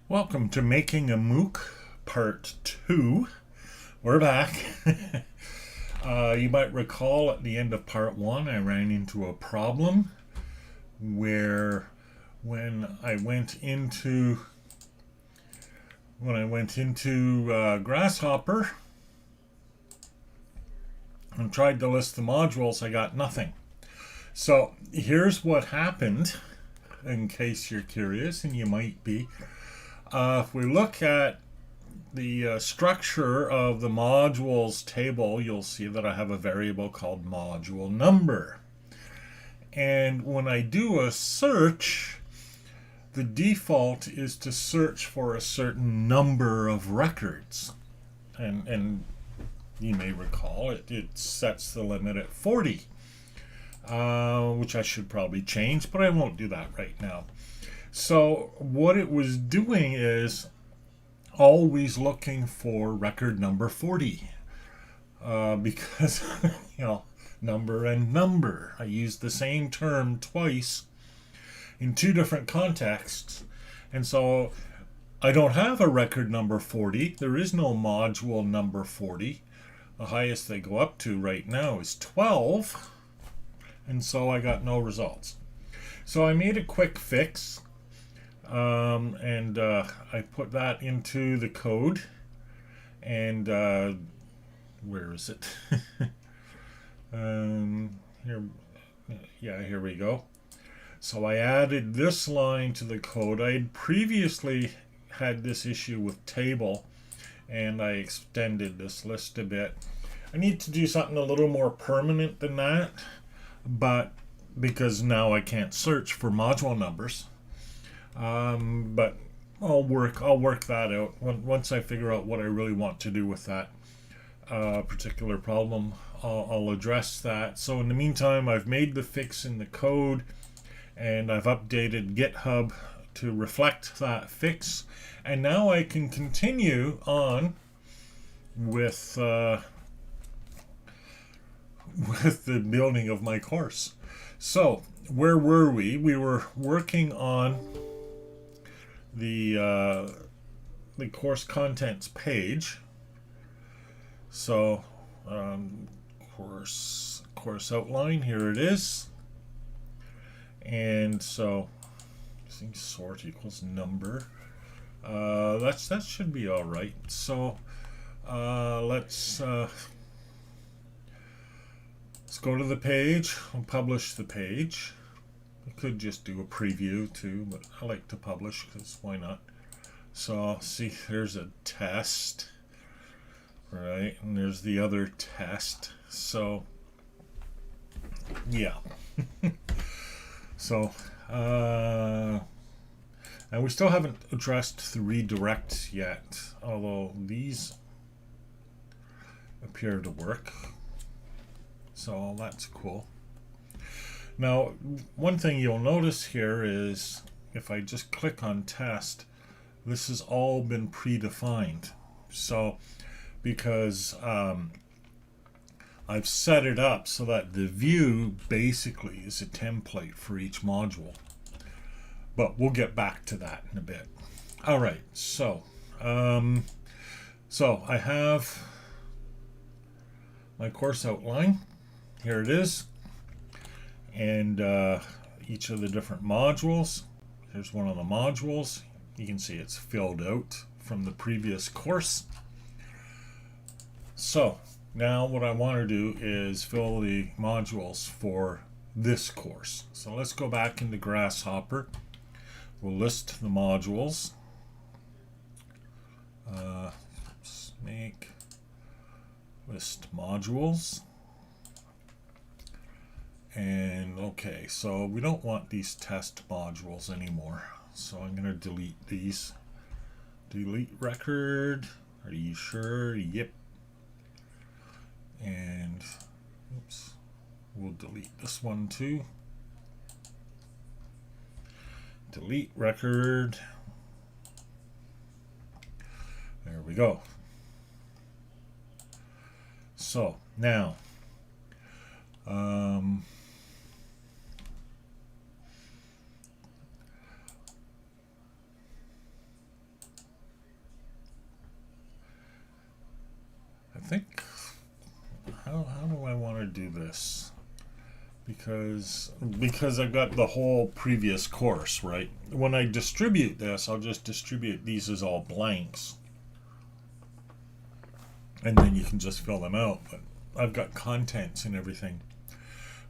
Welcome to Making a MOOC Part 2. We're back. You might recall at the end of Part 1 I ran into a problem where when I went into Grasshopper and tried to list the modules, I got nothing. So here's what happened, in case you're curious, and you might be. If we look at the structure of the modules table, you'll see that I have a variable called module number. And when I do a search, the default is to search for a certain number of records. And you may recall it sets the limit at 40, which I should probably change, but I won't do that right now. So what it was doing is always looking for record number 40 because, number and number. I used the same term twice in two different contexts. And so I don't have a record number 40. There is no module number 40. The highest they go up to right now is 12. And so I got no results. So I made a quick fix. I put that into the code, and where is it? Here we go. So I added this line to the code. I had previously had this issue with table, and I extended this list a bit. I need to do something a little more permanent than that, but because now I can't search for module numbers. But I'll work that out once I figure out what I really want to do with that particular problem. I'll address that. So in the meantime, I've made the fix in the code, and I've updated GitHub to reflect that fix, and now I can continue on with the building of my course. So where were we? We were working on the course contents page. So course outline, here it is. And so sort equals number. That should be all right. So let's go to the page. I'll publish the page. I could just do a preview too, but I like to publish because why not? So see, there's a test, right? And there's the other test. So yeah. So and we still haven't addressed the redirects yet, although these appear to work. So that's cool. Now, one thing you'll notice here is if I just click on test, this has all been predefined. So, because I've set it up so that the view basically is a template for each module. But we'll get back to that in a bit. All right, so I have my course outline. Here it is. And each of the different modules. Here's one of the modules. You can see it's filled out from the previous course. So now what I want to do is fill the modules for this course. So let's go back into Grasshopper. We'll list the modules. Let's make list modules. And okay, so we don't want these test modules anymore. So I'm going to delete these. Delete record. Are you sure? Yep. And oops, we'll delete this one too. Delete record. There we go. So now do this because I've got the whole previous course, right? When I distribute this, I'll just distribute these as all blanks. And then you can just fill them out. But I've got contents and everything,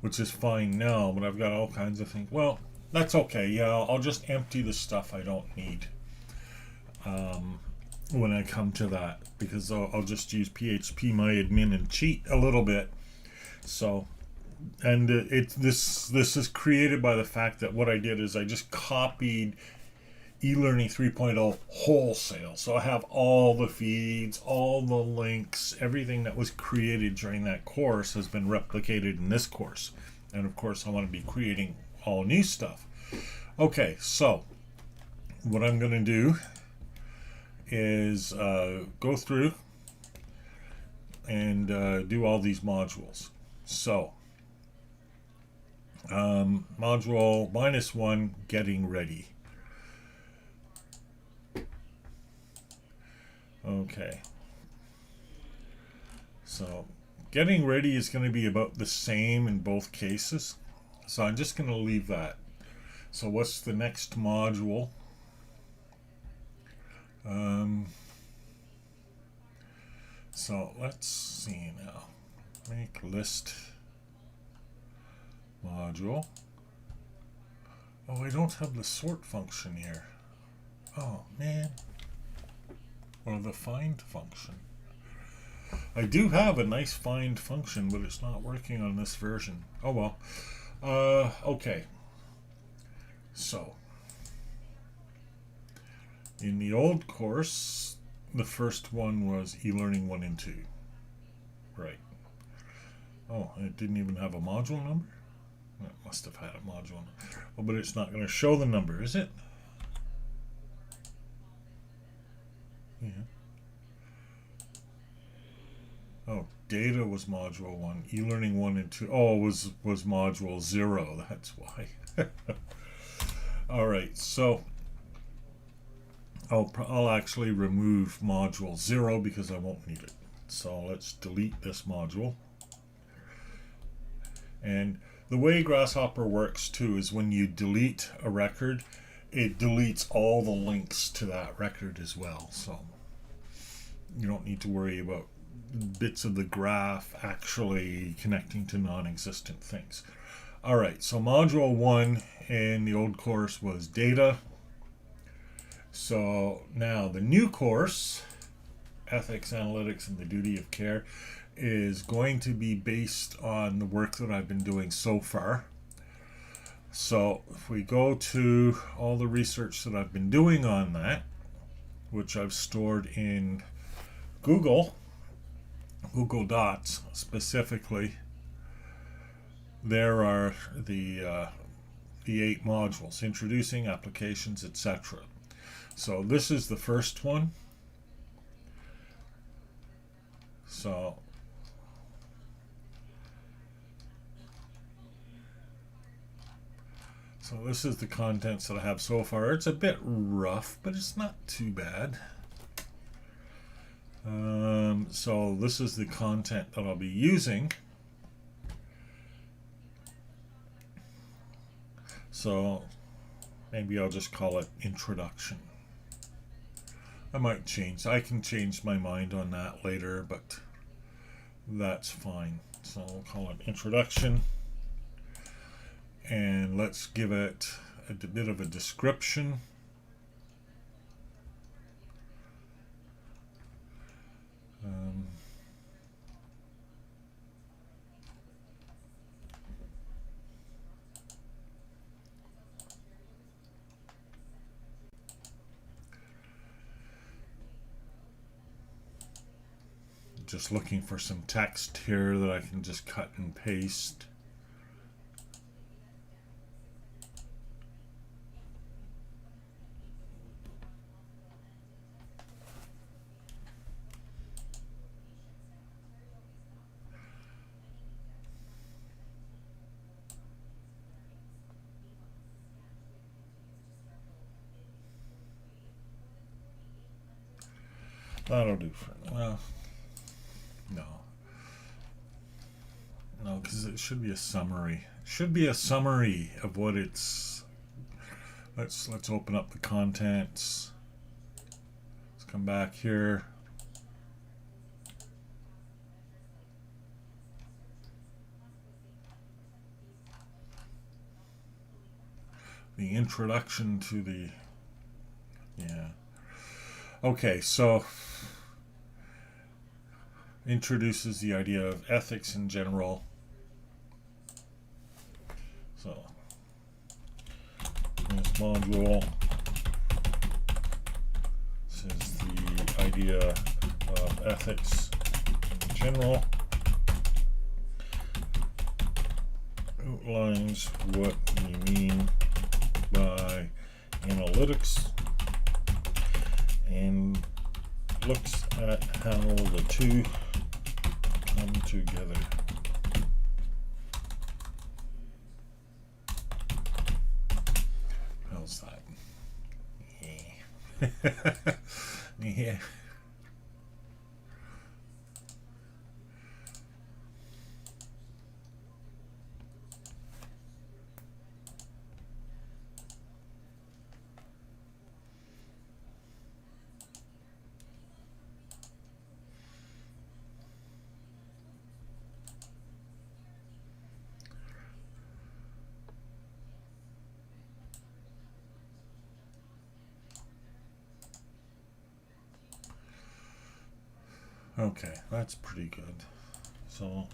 which is fine now, but I've got all kinds of things. Well, that's okay. Yeah, I'll just empty the stuff I don't need when I come to that, because I'll just use PHP my admin and cheat a little bit. So, and this is created by the fact that what I did is I just copied eLearning 3.0 wholesale. So I have all the feeds, all the links, everything that was created during that course has been replicated in this course. And of course I want to be creating all new stuff. Okay, so what I'm going to do is go through and do all these modules. So module -1, getting ready. Okay, so getting ready is going to be about the same in both cases, so I'm just going to leave that. So what's the next module? So let's see now. Make list module. Oh, I don't have the sort function here. Oh man. Or the find function. I do have a nice find function, but it's not working on this version. Oh well. Okay. So in the old course, the first one was eLearning 1 and 2. Right. Oh, it didn't even have a module number? It must have had a module number. Oh, but it's not going to show the number, is it? Yeah. Oh, data was module 1. eLearning 1 and 2. Oh, was module 0. That's why. All right, so I'll actually remove module 0 because I won't need it. So let's delete this module. And the way Grasshopper works too is when you delete a record, it deletes all the links to that record as well. So you don't need to worry about bits of the graph actually connecting to non-existent things. All right, so module 1 in the old course was data. So now the new course, Ethics, Analytics, and the Duty of Care, is going to be based on the work that I've been doing so far. So if we go to all the research that I've been doing on that, which I've stored in Google Docs specifically, there are the 8 modules: introducing, applications, etc. So this is the first one. So this is the contents that I have so far. It's a bit rough, but it's not too bad. So this is the content that I'll be using. So maybe I'll just call it introduction. I might change. I can change my mind on that later, but that's fine. So we'll call it introduction. And let's give it a bit of a description. Just looking for some text here that I can just cut and paste. That'll do for now. No. No, because it should be a summary. It should be a summary of what it's. Let's open up the contents. Let's come back here. The introduction to the, yeah. Okay, so introduces the idea of ethics in general. So this module says the idea of ethics in general. Outlines what we mean by analytics and looks at how the two come together. How's that? Yeah. Yeah. Okay, that's pretty good. So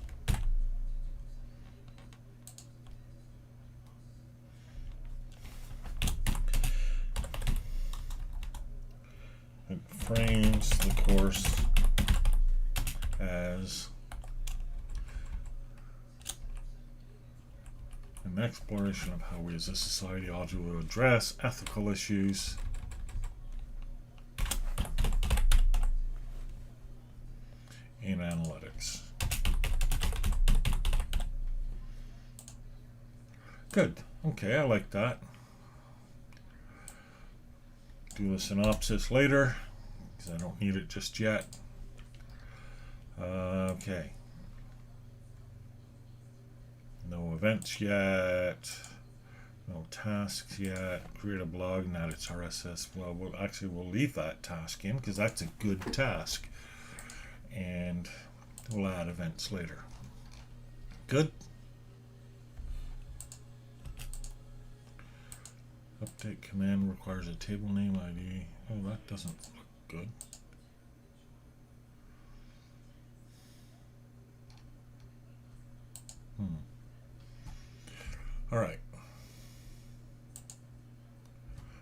it frames the course as an exploration of how we as a society ought to address ethical issues in analytics. Good. Okay, I like that. Do the synopsis later because I don't need it just yet. Okay. No events yet. No tasks yet. Create a blog and add its RSS. Well, we'll leave that task in because that's a good task. And we'll add events later. Good. Update command requires a table name ID. Oh, that doesn't look good. All right.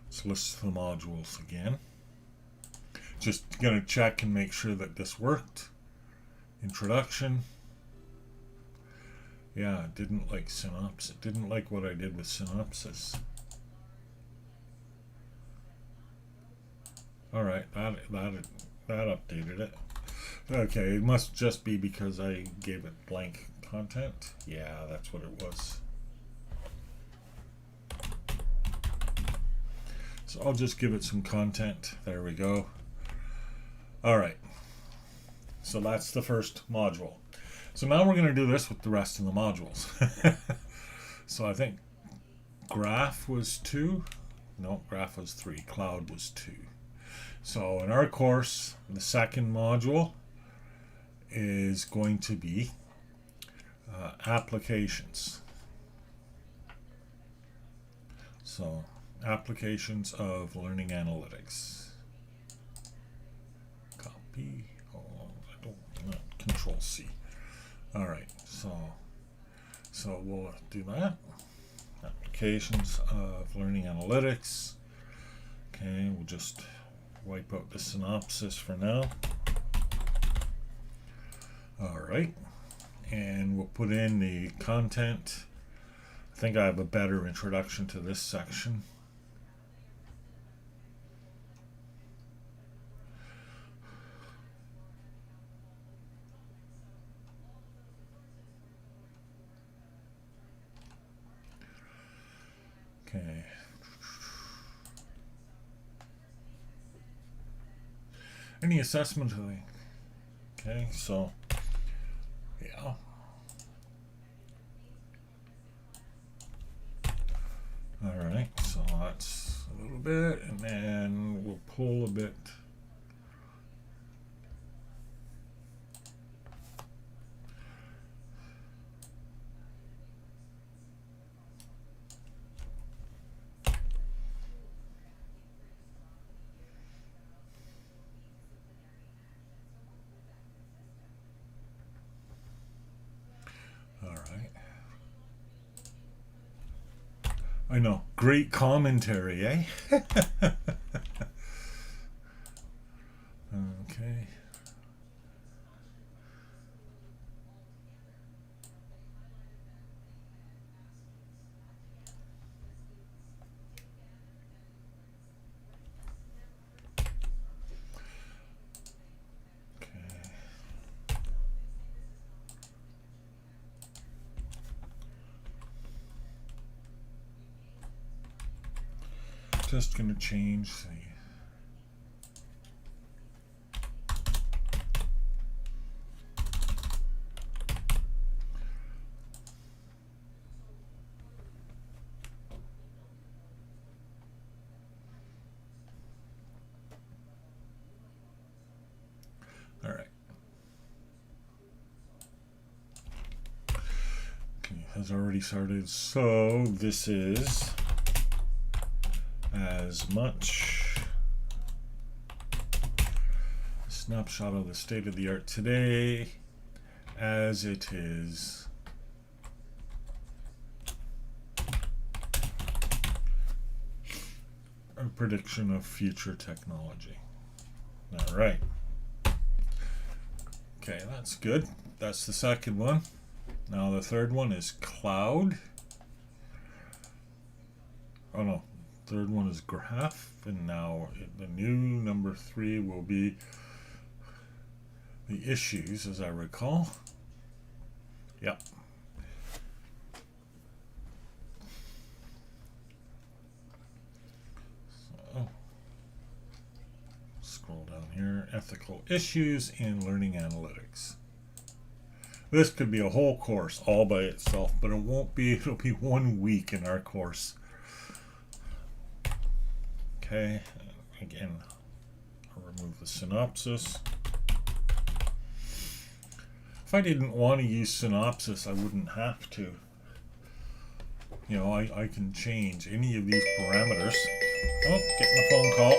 Let's list the modules again. Just gonna check and make sure that this worked. Introduction. Yeah, it didn't like synopsis. It didn't like what I did with synopsis. All right, that updated it. Okay, it must just be because I gave it blank content. Yeah, that's what it was. So I'll just give it some content. There we go. All right. So that's the first module. So now we're going to do this with the rest of the modules. So I think graph was 2. No, graph was 3. Cloud was 2. So in our course, the second module is going to be applications. So applications of learning analytics. Copy. Oh, I don't know. Control C. All right. So we'll do that. Applications of learning analytics. Okay, we'll just wipe out the synopsis for now. All right, and we'll put in the content. I think I have a better introduction to this section. Okay. Any assessment? Okay, so yeah. bit, and then we'll pull a bit. I know. Great commentary, eh? Okay. Just going to change the all right. Okay, has already started. So this is as much snapshot of the state of the art today as it is a prediction of future technology. All right. Okay, that's good. That's the second one. Now the third one is cloud. Oh no. Third one is graph, and now the new number 3 will be the issues, as I recall. Yep. So, scroll down here. Ethical issues in learning analytics. This could be a whole course all by itself, but it won't be. It'll be 1 week in our course. Okay, again, I'll remove the synopsis. If I didn't want to use synopsis, I wouldn't have to. You know, I can change any of these parameters. Oh, getting a phone call.